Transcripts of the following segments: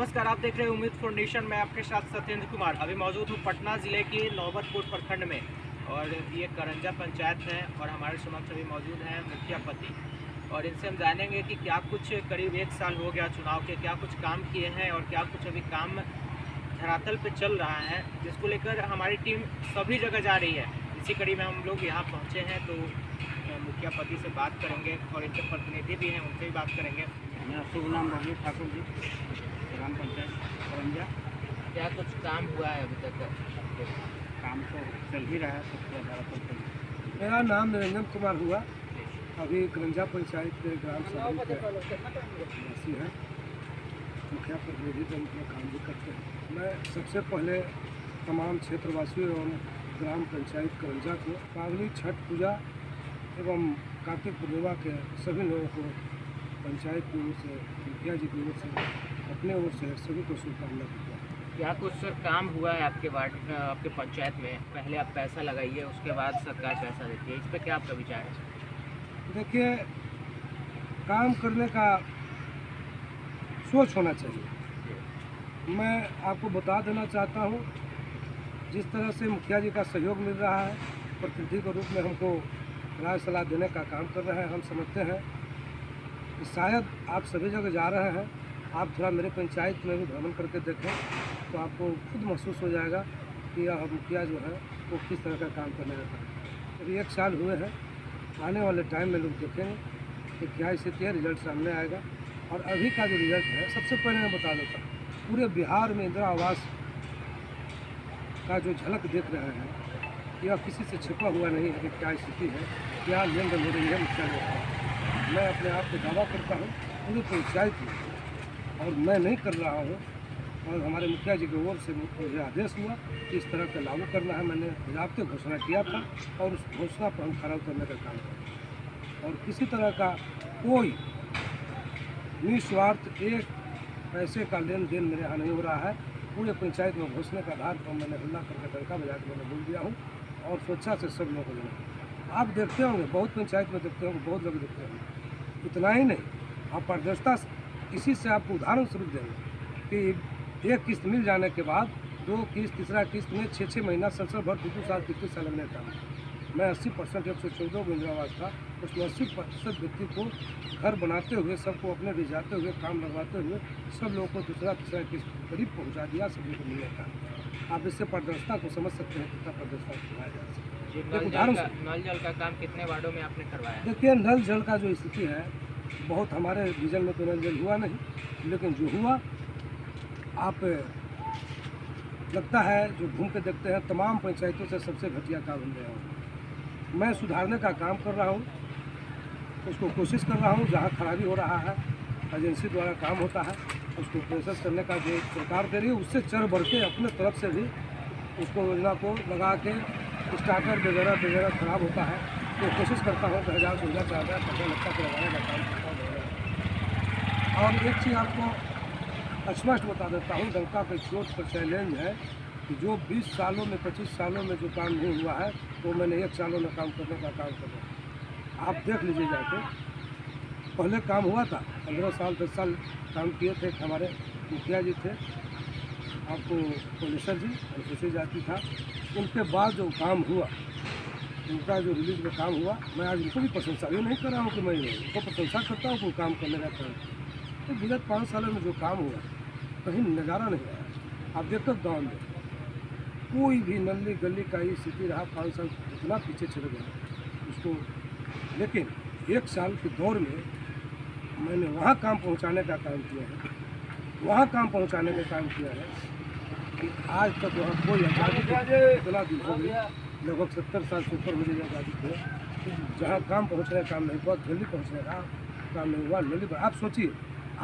नमस्कार, आप देख रहे हैं उम्मीद फाउंडेशन में आपके साथ सत्येंद्र कुमार। अभी मौजूद हूँ पटना ज़िले के नौबतपुर प्रखंड में और ये करंजा पंचायत है और हमारे समक्ष अभी मौजूद हैं मुखिया पति और इनसे हम जानेंगे कि क्या कुछ करीब 1 साल हो गया चुनाव के, क्या कुछ काम किए हैं और क्या कुछ अभी काम धरातल पे चल रहा है, जिसको लेकर हमारी टीम सभी जगह जा रही है। इसी कड़ी में हम लोग यहाँ पहुँचे हैं तो मुखिया पति से बात करेंगे और इनके प्रतिनिधि भी हैं, उनसे भी बात करेंगे। मेरा शुभ नाम बबलू ठाकुर जी, ग्राम पंचायत करंजा। क्या कुछ काम हुआ है अभी तक? काम तो चल ही रहा है, सबसे ज़्यादा। मेरा नाम निरंजन कुमार हुआ। अभी करंजा पंचायत के ग्राम सभा निवासी हैं, मुखिया प्रतिनिधि के रूप में काम भी करते हैं। मैं सबसे पहले तमाम क्षेत्रवासियों एवं ग्राम पंचायत करंजा को पावनी छठ पूजा एवं कार्तिक पूर्णिमा के सभी लोगों को पंचायत की ओर से, मुखिया जी की ओर से, अपने ओर से सभी को शुभकामना देता हूँ। क्या कुछ सर काम हुआ है आपके वार्ड, आपके पंचायत में? पहले आप पैसा लगाइए, उसके बाद सरकार पैसा देती है, इस पर क्या आपका विचार है? देखिए, काम करने का सोच होना चाहिए। मैं आपको बता देना चाहता हूँ, जिस तरह से मुखिया जी का सहयोग मिल रहा है, प्रतिनिधि के रूप में हमको राय सलाह देने का काम कर रहे हैं। हम समझते हैं कि शायद आप सभी जगह जा रहे हैं, आप थोड़ा मेरे पंचायत में भी भ्रमण करके देखें तो आपको खुद महसूस हो जाएगा कि यह मुखिया जो है वो किस तरह का काम करने रहता है। अभी 1 साल हुए हैं, आने वाले टाइम में लोग देखेंगे कि क्या स्थिति है, रिजल्ट सामने आएगा। और अभी का जो रिजल्ट है, सबसे पहले मैं बता देता हूँ, पूरे बिहार में इंदिरा आवास का जो झलक देख रहे हैं, यह किसी से छिपा हुआ नहीं है कि क्या स्थिति है, क्या लेन देन हो रही है मुखिया जी। मैं अपने आप को दावा करता हूँ पूरी पंचायत में, और मैं नहीं कर रहा हूँ, और हमारे मुखिया जी की ओर से मुझे आदेश हुआ कि इस तरह का लागू करना है। मैंने ज़ाब्ते घोषणा किया था और उस घोषणा पर हम खरा उतरने का काम करें। और किसी तरह का कोई निस्वार्थ एक पैसे का लेन देन मेरे यहाँ नहीं हो रहा है। पूरे पंचायत में घोषणा का आधार पर मैंने हल्ला करके डंका बजा के मैंने बोल दिया हूँ और स्वेच्छा से सब लोगों को देना। आप देखते होंगे, बहुत पंचायत में देखते होंगे, बहुत लोग देखते होंगे। इतना ही नहीं, आप पारदर्शिता इसी से आपको उदाहरण स्वरूप देंगे कि एक किस्त मिल जाने के बाद 2 किस्त, तीसरा किस्त में 6-6 महीना, साल भर, 2 साल, 3 साल लगने का। मैं 80% 114 को इंदिरा आवास था, उसमें 80% व्यक्ति को घर बनाते हुए, सबको अपने भिजाते हुए, काम लगवाते हुए सब लोगों को तीसरा किस्त करीब पहुँचा दिया, सभी को मिलने का। आप इससे पारदर्शिता को समझ सकते हैं, कितना पारदर्शिता करवाया जा सकता है। उदाहरण नल जल का काम कितने वार्डों में आपने करवाया? देखिए, नल जल का जो स्थिति है, बहुत हमारे रीजन में तो नल जल हुआ नहीं, लेकिन जो हुआ, आप लगता है जो घूम के देखते हैं, तमाम पंचायतों से सबसे घटिया काम हो गया हूँ। मैं सुधारने का काम कर रहा हूँ, उसको कोशिश कर रहा हूँ। जहाँ खराबी हो रहा है, एजेंसी द्वारा काम होता है, उसको प्रोसेस करने का जो सरकार दे रही है, उससे चढ़ बढ़ के अपने तरफ से भी उसको योजना को लगा के स्टार्टर वगैरह खराब होता है तो कोशिश करता हूँ कि 1000 से 4,000 पैसा लगता है लगाने का काम करता हूँ। और एक चीज़ आपको स्पष्ट बता देता हूँ, डंका पे चोट पर चैलेंज है कि जो 20 सालों में, 25 सालों में जो काम नहीं हुआ है, वो मैंने 1 सालों में काम करने का काम कर रहा हूँ। आप देख लीजिए जाके, पहले काम हुआ था, 15 साल 10 साल काम किए थे। हमारे मुखिया जी थे, आपको पोलिसर जी, अनुसूचित जाति था, उनके बाद जो काम हुआ, उनका जो रिलीज में काम हुआ, मैं आज उनको भी प्रशंसा भी नहीं कर रहा हूँ कि मैं उनको प्रशंसा करता हूँ कि काम करने का काम। तो विगत 5 सालों में जो काम हुआ, कहीं नज़ारा नहीं आया। आप देखो गाँव में कोई भी नली गली का ही स्थिति रहा, 5 साल इतना पीछे चले गया उसको। लेकिन 1 साल के दौर में मैंने वहाँ काम पहुँचाने का काम किया है, वहाँ काम पहुँचाने का काम किया है कि आज तक वहाँ कोई आज़ादी इतना दिन हो गई, लगभग 70 साल से ऊपर हो गई आज़ादी को। जहाँ काम पहुँचने का काम नहीं हुआ, दिल्ली पहुँचने का काम नहीं हुआ, दिल्ली पर। आप सोचिए,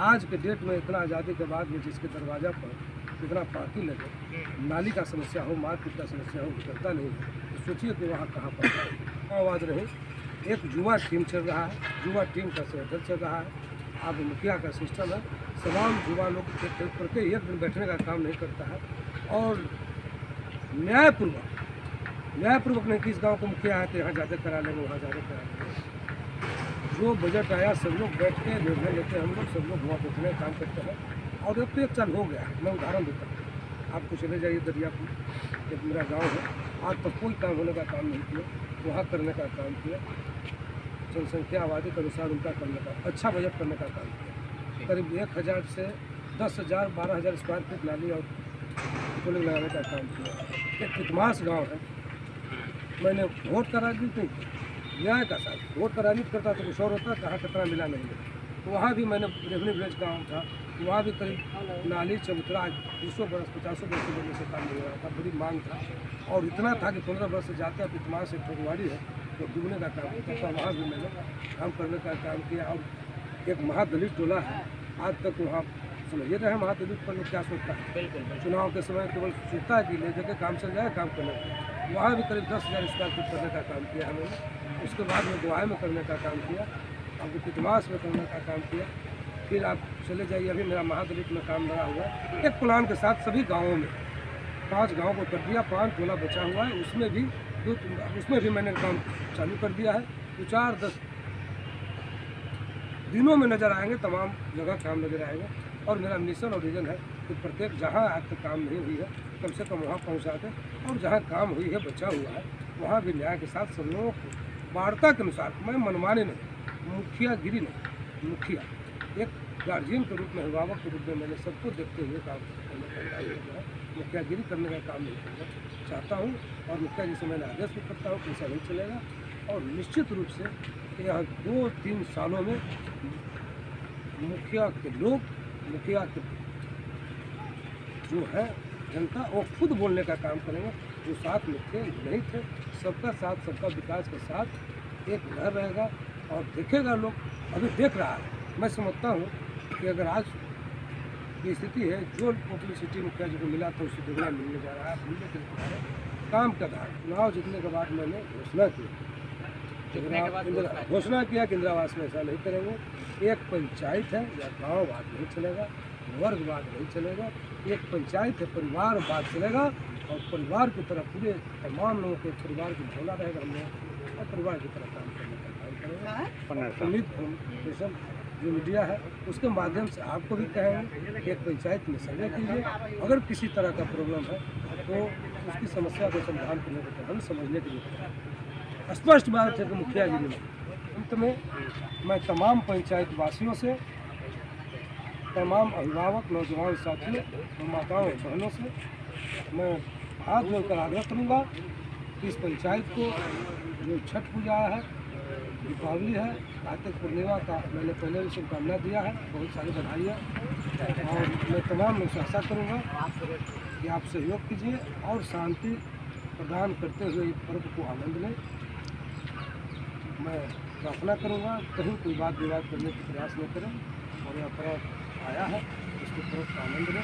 आज के डेट में इतना आज़ादी के बाद में जिसके दरवाज़ा पर इतना पार्टी लगे, नाली का समस्या हो, मारपीट का समस्या हो, निकलता नहीं है, तो सोचिए कि वहाँ कहाँ पर आवाज़ रहे। एक युवा टीम चल रहा है, युवा टीम का संगठन चल रहा है। अब मुखिया का सिस्टम है, तमाम युवा लोग करके एक दिन बैठने का काम नहीं करता है। और न्यायपूर्वक नहीं कि इस गाँव को मुखिया है तो यहाँ ज़्यादा करा लेंगे, वहाँ ज़्यादा करा लेंगे। जो बजट आया, सब लोग बैठ के निर्णय लेते हैं, हम लोग सब लोग वहाँ बैठने का काम करते हैं। और अब तो एक साल हो गया है। मैं उदाहरण देता हूँ, आपको चले जाइए दरियापुर, एक मेरा गांव है, आज तक कोई काम होने का काम नहीं किया, वहाँ करने का काम किया, जनसंख्या आबादी के अनुसार उनका करने का, अच्छा बजट करने का काम किया। करीब 1000 से 10,000 12,000 स्क्वायर फीट नाली और पुलिंग लगाने का काम किया। एक कितमास गाँव है, मैंने वोट का राजनीति नहीं की, न्याय का साथ वोट का राजनीति करता तो कुछ और होता, कहाँ कितना मिला नहीं मिला। तो वहाँ भी मैंने रेवन्यू विलेज गाँव था, वहाँ भी करीब नाली चबूतरा 200 बरस 50 बरस से लेने से काम नहीं हो रहा था, बड़ी मांग था। और इतना था कि 15 वर्ष से जाते अब इतना से ठगवाड़ी है तो डूबने का काम होता था, वहाँ भी मैंने काम करने का काम किया। और एक महादलित टोला है, आज तक वहाँ समझिए रहे महादलित पर लोग क्या सोचता है, बिल्कुल चुनाव के समय केवल सोचता है कि ले जाके काम चल जाए, काम करने का। वहाँ भी करीब 10,000 स्क्वायर फीट करने का काम किया हमने। उसके बाद में दुआई में करने का काम किया, अब कितमास में करने का काम किया। फिर आप चले जाइए, अभी मेरा महादलित में काम लगा हुआ है, एक प्लान के साथ सभी गाँवों में 5 गाँव को कर दिया, 5 टोला बचा हुआ है, उसमें भी मैंने काम चालू कर दिया है। तो 4-10 दिनों में नज़र आएंगे, तमाम जगह काम नज़र आएंगे। और मेरा मिशन और विजन है कि प्रत्येक जहाँ आज तक काम नहीं हुई है कम से कम वहाँ पहुँचा दें, और जहाँ काम हुई है बचा हुआ है वहाँ भी न्याय के साथ सब लोगों को वार्ता के अनुसार, मैं मनमानी नहीं, मुखियागिरी नहीं, मुखिया एक गार्जियन के रूप में, अभिभावक के रूप में मैंने सबको देखते हुए काम करने का काम है। मुखियागिरी करने का काम नहीं करना चाहता हूँ, और मुखिया जी से मैंने आदेश भी करता हूँ कि ऐसा नहीं चलेगा। और निश्चित रूप से यह 2-3 सालों में मुखिया के लोग, मुखिया के जो है जनता, वो खुद बोलने का काम करेंगे। जो साथ में थे नहीं थे, सबका साथ, सबका विकास के साथ एक घर रहेगा और देखेगा लोग, अभी देख रहा है। मैं समझता हूँ कि अगर आज की स्थिति है, जो पब्लिसिटी मुखिया जी को मिला था उससे दुगना मिलने जा रहा है। मिलने के लिए काम का आधार, चुनाव जीतने के बाद मैंने घोषणा की, घोषणा किया कि इंदिरावास में ऐसा नहीं करेंगे। एक पंचायत है या गाँववाद नहीं चलेगा, वर्गवाद नहीं चलेगा, एक पंचायत है, परिवारवाद चलेगा। और परिवार की तरह पूरे तमाम लोगों के परिवार की भावना रहेगा, हम लोग और परिवार की तरह काम करने का काम करेंगे। उम्मीद फाउंडेशन जो मीडिया है उसके माध्यम से आपको भी कहेंगे कि एक पंचायत में सर्वे कीजिए, अगर किसी तरह का प्रॉब्लम है तो उसकी समस्या को समाधान करने के हम समझने के लिए स्पष्ट बात है कि मुखियागिरी में। अंत में मैं तमाम पंचायत वासियों से, तमाम अभिभावक, नौजवान साथियों और माताओं बहनों से मैं हाथ जोड़कर आग्रह करूँगा कि इस पंचायत को जो छठ पूजा है, दीपावली है, कार्तिक पूर्णिमा का मैंने पहले भी शुभकामना दिया है, बहुत सारी बधाइयाँ। और मैं तमाम लोग से आशा करूँगा कि आप सहयोग कीजिए और शांति प्रदान करते हुए इस पर्व को आनंद लें। मैं प्रार्थना करूँगा कहीं कोई बात विवाद करने की प्रयास न करें, और यह पर्व आया है उसके पर्व का आनंद लें।